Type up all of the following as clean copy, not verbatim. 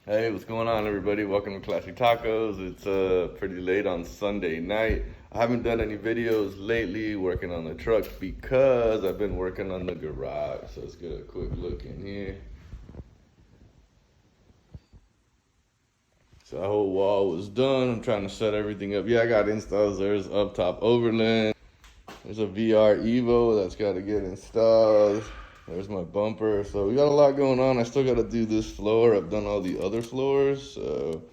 Hey, what's going on, everybody? Welcome to Classic Tacos. It's pretty late on Sunday night. I haven't done any videos lately working on the truck because I've been working on the garage. So let's get a quick look in here. So the whole wall was done. I'm trying to set everything up. Yeah, I got installs. There's up top overland. There's a VR Evo that's got to get installed. There's my bumper. So we got a lot going on. I still got to do this floor. I've done all the other floors. So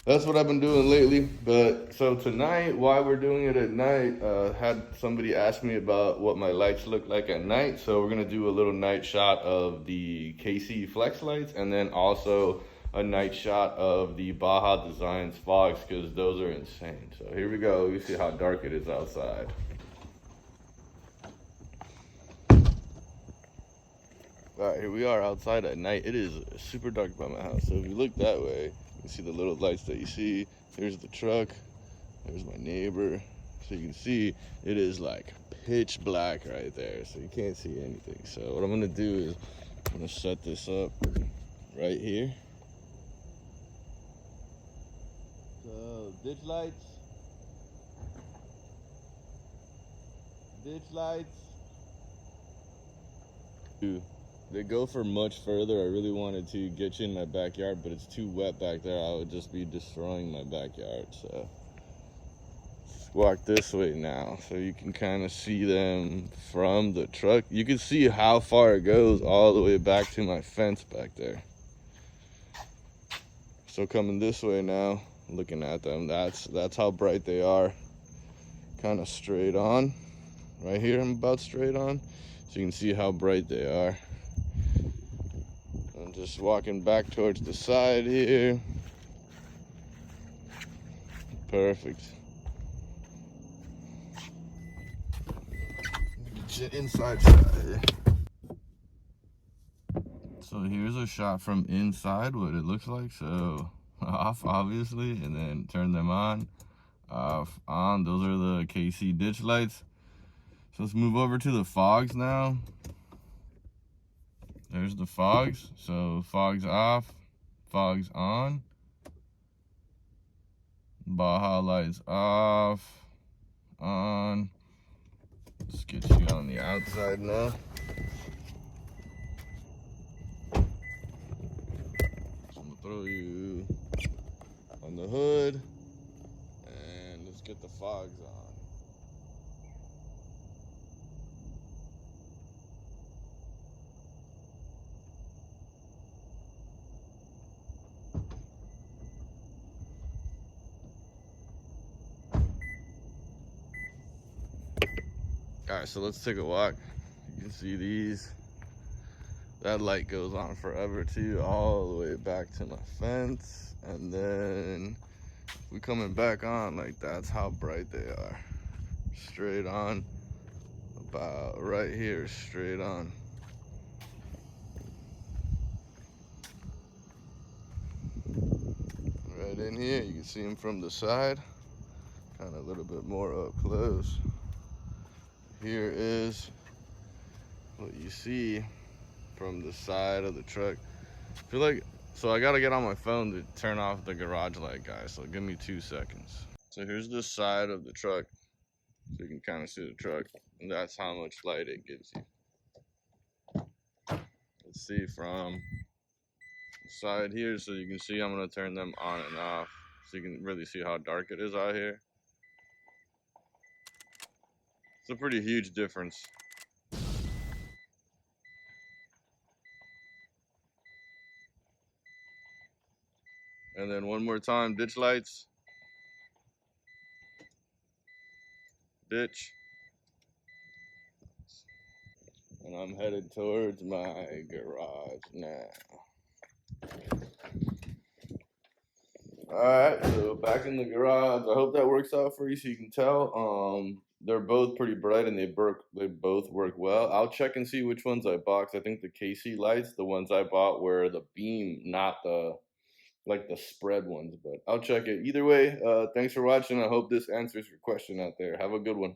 that's what I've been doing lately. But so tonight, why we're doing it at night, had somebody ask me about what my lights look like at night. So we're gonna do a little night shot of the KC flex lights, and then also a night shot of the Baja Designs fogs, because those are insane. So here we go. You see how dark it is outside. All right, here we are outside at night. It is super dark by my house. So if you look that way, you can see the little lights that you see. Here's the truck. There's my neighbor. So you can see it is like pitch black right there. So you can't see anything. So what I'm gonna do is I'm gonna set this up right here. So ditch lights. Ditch lights. They go for much further. I really wanted to get you in my backyard, but it's too wet back there. I would just be destroying my backyard. So let's walk this way now so you can kind of see them from the truck. You can see how far it goes all the way back to my fence back there. So coming this way now, looking at them, that's how bright they are. Kind of straight on. Right here I'm about straight on. So you can see how bright they are. I'm just walking back towards the side here. Perfect. Get you inside side. So here's a shot from inside, what it looks like. So off, obviously, and then turn them on, off, on. Those are the KC ditch lights. So let's move over to the fogs now. There's the fogs. So fogs off, fogs on. Baja lights off, on. Let's get you on the outside now. So I'm gonna throw you on the hood, and let's get the fogs on. All right, so let's take a walk. You can see these. That light goes on forever too, all the way back to my fence. And then we coming back on, like that's how bright they are. Straight on, about right here, straight on. Right in here, you can see them from the side, kind of a little bit more up close. Here is what you see from the side of the truck. I feel like, so I gotta get on my phone to turn off the garage light, guys, so give me 2 seconds. So here's the side of the truck, so you can kind of see the truck, and that's how much light it gives you. Let's see from the side here, so you can see I'm gonna turn them on and off, so you can really see how dark it is out here. It's a pretty huge difference. And then one more time, ditch lights. Ditch. And I'm headed towards my garage now. Alright, so back in the garage. I hope that works out for you so you can tell. They're both pretty bright and they both work well. I'll check and see which ones I bought. I think the KC lights, the ones I bought were the beam, not the like the spread ones, but I'll check it. Either way, thanks for watching. I hope this answers your question out there. Have a good one.